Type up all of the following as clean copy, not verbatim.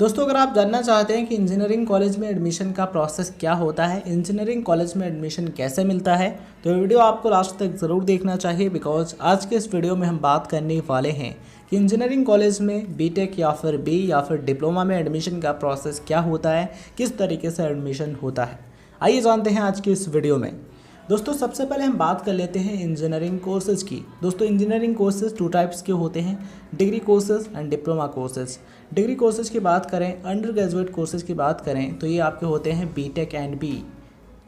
दोस्तों, अगर आप जानना चाहते हैं कि इंजीनियरिंग कॉलेज में एडमिशन का प्रोसेस क्या होता है, इंजीनियरिंग कॉलेज में एडमिशन कैसे मिलता है, तो ये वीडियो आपको लास्ट तक ज़रूर देखना चाहिए। बिकॉज आज के इस वीडियो में हम बात करने वाले हैं कि इंजीनियरिंग कॉलेज में बीटेक या फिर बी या फिर डिप्लोमा में एडमिशन का प्रोसेस क्या होता है, किस तरीके से एडमिशन होता है। आइए जानते हैं आज की इस वीडियो में। दोस्तों, सबसे पहले हम बात कर लेते हैं इंजीनियरिंग कोर्सेज़ की। दोस्तों, इंजीनियरिंग कोर्सेज़ टू टाइप्स के होते हैं, degree courses and diploma courses. Degree courses की बात करें, अंडर ग्रेजुएट कोर्सेज़ की बात करें तो ये आपके होते हैं बीटेक एंड बी।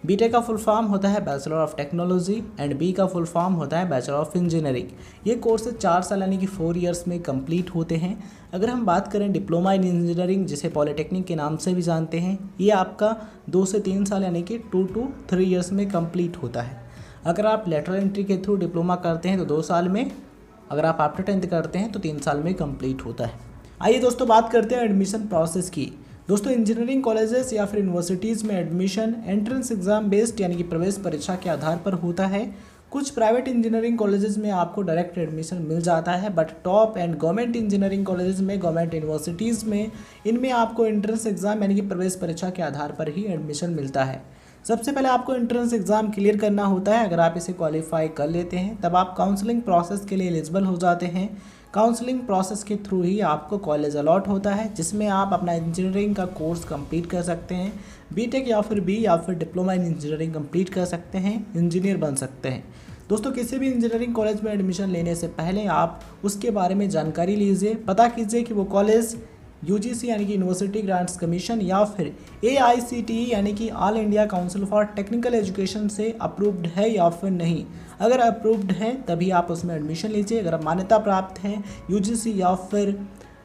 बीटेक का फुल फॉर्म होता है bachelor of technology and B का फुल फॉर्म होता है बैचलर ऑफ इंजीनियरिंग। ये कोर्सेज 4 साल यानी कि 4 ईयर्स में कंप्लीट होते हैं। अगर हम बात करें डिप्लोमा इन इंजीनियरिंग, जिसे पॉलिटेक्निक के नाम से भी जानते हैं, ये आपका 2 से 3 साल यानी कि 2 to 3 ईयर्स में कंप्लीट होता है। अगर आप लेटरल एंट्री के थ्रू डिप्लोमा करते हैं तो 2 साल में, अगर आप आफ्टर 10th करते हैं तो 3 साल में कंप्लीट होता है। आइए दोस्तों, बात करते हैं एडमिशन प्रोसेस की। दोस्तों, इंजीनियरिंग कॉलेजेस या फिर यूनिवर्सिटीज़ में एडमिशन एंट्रेंस एग्जाम बेस्ड यानी कि प्रवेश परीक्षा के आधार पर होता है। कुछ प्राइवेट इंजीनियरिंग कॉलेजेस में आपको डायरेक्ट एडमिशन मिल जाता है, but top and government engineering colleges में, गवर्नमेंट यूनिवर्सिटीज़ में, इनमें आपको एंट्रेंस एग्जाम यानी कि प्रवेश परीक्षा के आधार पर ही एडमिशन मिलता है। सबसे पहले आपको एंट्रेंस एग्ज़ाम क्लियर करना होता है। अगर आप इसे क्वालिफाई कर लेते हैं तब आप काउंसलिंग प्रोसेस के लिए एलिजिबल हो जाते हैं। काउंसलिंग प्रोसेस के थ्रू ही आपको कॉलेज अलॉट होता है, जिसमें आप अपना इंजीनियरिंग का कोर्स कंप्लीट कर सकते हैं। बीटेक या फिर बी या फिर डिप्लोमा इन इंजीनियरिंग कंप्लीट कर सकते हैं, इंजीनियर बन सकते हैं। दोस्तों, किसी भी इंजीनियरिंग कॉलेज में एडमिशन लेने से पहले आप उसके बारे में जानकारी लीजिए, पता कीजिए कि वो कॉलेज यूजीसी यानी कि यूनिवर्सिटी ग्रांट्स कमीशन या फिर एआईसीटीई यानी कि all India council for technical education से अप्रूव्ड है या फिर नहीं। अगर अप्रूव्ड है तभी आप उसमें एडमिशन लीजिए। अगर मान्यता प्राप्त है यूजीसी या फिर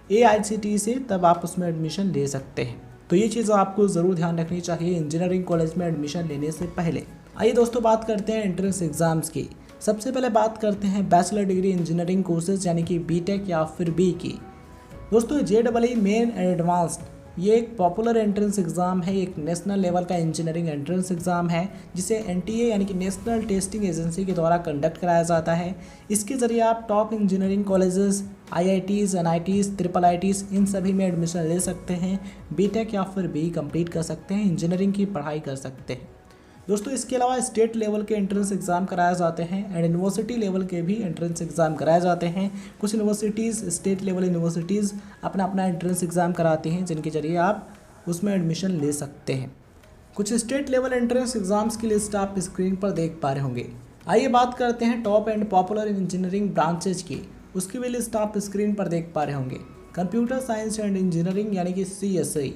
एआईसीटीई से, तब आप उसमें एडमिशन ले सकते हैं। तो ये चीज़ आपको ज़रूर ध्यान रखनी चाहिए इंजीनियरिंग कॉलेज में एडमिशन लेने से पहले। आइए दोस्तों, बात करते हैं एंट्रेंस एग्ज़ाम्स की। सबसे पहले बात करते हैं बैचलर डिग्री इंजीनियरिंग कोर्सेज यानी कि बीटेक या फिर बी की। दोस्तों, JEE मेन एंड एडवांस्ड ये एक पॉपुलर एंट्रेंस एग्ज़ाम है, एक नेशनल लेवल का इंजीनियरिंग एंट्रेंस एग्ज़ाम है, जिसे NTA यानी कि नेशनल टेस्टिंग एजेंसी के द्वारा कंडक्ट कराया जाता है। इसके ज़रिए आप top engineering colleges, IITs, NITs, IIITs इन सभी में एडमिशन ले सकते हैं। बीटेक या फिर बी कंप्लीट कर सकते हैं, इंजीनियरिंग की पढ़ाई कर सकते हैं। दोस्तों, इसके अलावा स्टेट लेवल के एंट्रेंस एग्ज़ाम कराए जाते हैं एंड यूनिवर्सिटी लेवल के भी एंट्रेंस एग्ज़ाम कराए जाते हैं। कुछ यूनिवर्सिटीज़, स्टेट लेवल यूनिवर्सिटीज़ अपना अपना एंट्रेंस एग्ज़ाम कराती हैं, जिनके जरिए आप उसमें एडमिशन ले सकते हैं। कुछ स्टेट लेवल एंट्रेंस एग्ज़ाम्स की लिस्ट आप स्क्रीन पर देख पा रहे होंगे। आइए बात करते हैं top and popular engineering branches की, उसकी भी लिस्ट आप स्क्रीन पर देख पा रहे होंगे। कंप्यूटर साइंस एंड इंजीनियरिंग यानी कि CSI,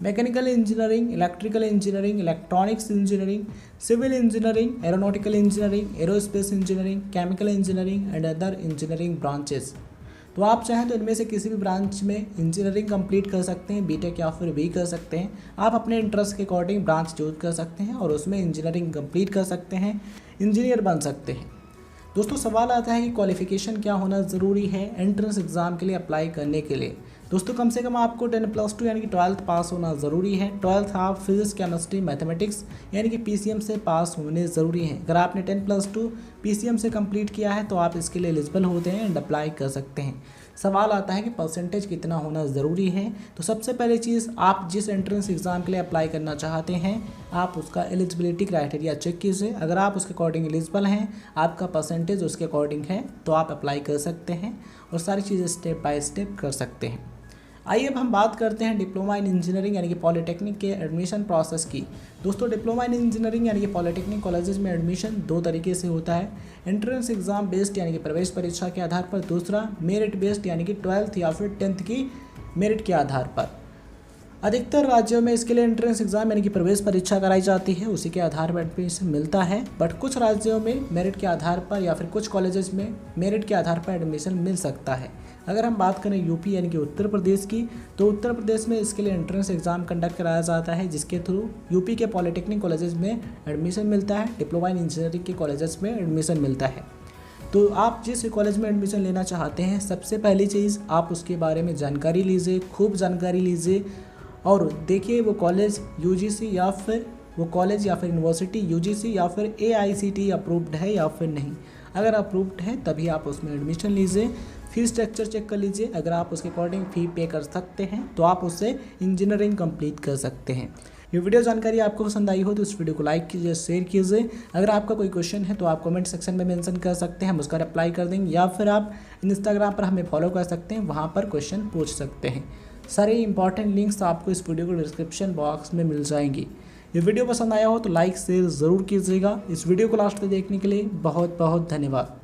mechanical engineering, electrical engineering, electronics engineering, civil engineering, aeronautical engineering, aerospace engineering, chemical engineering and other engineering branches. तो आप चाहें तो इनमें से किसी भी ब्रांच में इंजीनियरिंग कंप्लीट कर सकते हैं, बीटेक या फिर बी कर सकते हैं। आप अपने इंटरेस्ट के अकॉर्डिंग ब्रांच चूज कर सकते हैं और उसमें इंजीनियरिंग कंप्लीट कर सकते हैं, इंजीनियर बन सकते हैं। दोस्तों, सवाल आता है कि क्वालिफिकेशन क्या होना ज़रूरी है एंट्रेंस एग्ज़ाम के लिए अप्लाई करने के लिए। दोस्तों, कम से कम आपको 10+2 यानी कि 12th पास होना ज़रूरी है। 12th आप फिजिक्स, केमिस्ट्री, मैथमेटिक्स यानी कि PCM से पास होने ज़रूरी हैं। अगर आपने 10+2 PCM से कंप्लीट किया है तो आप इसके लिए एलिजिबल होते हैं एंड अप्लाई कर सकते हैं। सवाल आता है कि परसेंटेज कितना होना ज़रूरी है। तो सबसे पहले चीज़, आप जिस एंट्रेंस एग्ज़ाम के लिए अप्लाई करना चाहते हैं, आप उसका एलिजिबिलिटी क्राइटेरिया चेक कीजिए। अगर आप उसके अकॉर्डिंग एलिजिबल हैं, आपका परसेंटेज उसके अकॉर्डिंग है, तो आप अप्लाई कर सकते हैं और सारी चीज़ें स्टेप बाय स्टेप कर सकते हैं। आइए अब हम बात करते हैं डिप्लोमा इन इंजीनियरिंग यानी कि पॉलिटेक्निक के एडमिशन प्रोसेस की। दोस्तों, डिप्लोमा इन इंजीनियरिंग यानी कि पॉलिटेक्निक कॉलेजेस में एडमिशन 2 तरीके से होता है। एंट्रेंस एग्जाम बेस्ड यानी कि प्रवेश परीक्षा के आधार पर, दूसरा मेरिट बेस्ड यानी कि 12th या फिर 10th की मेरिट के आधार पर। अधिकतर राज्यों में इसके लिए एंट्रेंस एग्जाम यानी कि प्रवेश परीक्षा कराई जाती है, उसी के आधार पर एडमिशन मिलता है। बट कुछ राज्यों में मेरिट के आधार पर या फिर कुछ कॉलेजेस में मेरिट के आधार पर एडमिशन मिल सकता है। अगर हम बात करें यूपी यानी कि उत्तर प्रदेश की, तो उत्तर प्रदेश में इसके लिए एंट्रेंस एग्जाम कंडक्ट कराया जाता है, जिसके थ्रू यूपी के पॉलिटेक्निक कॉलेजेस में एडमिशन मिलता है, डिप्लोमा इन इंजीनियरिंग के कॉलेजेस में एडमिशन मिलता है। तो आप जिस कॉलेज में एडमिशन लेना चाहते हैं, सबसे पहली चीज़ आप उसके बारे में जानकारी लीजिए, खूब जानकारी लीजिए और देखिए वो कॉलेज यूजीसी या फिर वो कॉलेज या फिर यूनिवर्सिटी यूजीसी या फिर एआईसीटीई अप्रूव्ड है या फिर नहीं। अगर अप्रूव्ड है तभी आप उसमें एडमिशन लीजिए। फी स्ट्रक्चर चेक कर लीजिए, अगर आप उसके अकॉर्डिंग फ़ी पे कर सकते हैं तो आप उससे इंजीनियरिंग कंप्लीट कर सकते हैं। ये वीडियो जानकारी आपको पसंद आई हो तो इस वीडियो को लाइक कीजिए, शेयर कीजिए। अगर आपका कोई क्वेश्चन है तो आप कमेंट सेक्शन में मेंशन कर सकते हैं, हम उसका रिप्लाई कर देंगे, या फिर आप इंस्टाग्राम पर हमें फॉलो कर सकते हैं, वहाँ पर क्वेश्चन पूछ सकते हैं। सारे इंपॉर्टेंट लिंक्स आपको इस वीडियो को डिस्क्रिप्शन बॉक्स में मिल जाएंगी। ये वीडियो पसंद आया हो तो लाइक शेयर ज़रूर कीजिएगा। इस वीडियो को लास्ट तक देखने के लिए बहुत बहुत धन्यवाद।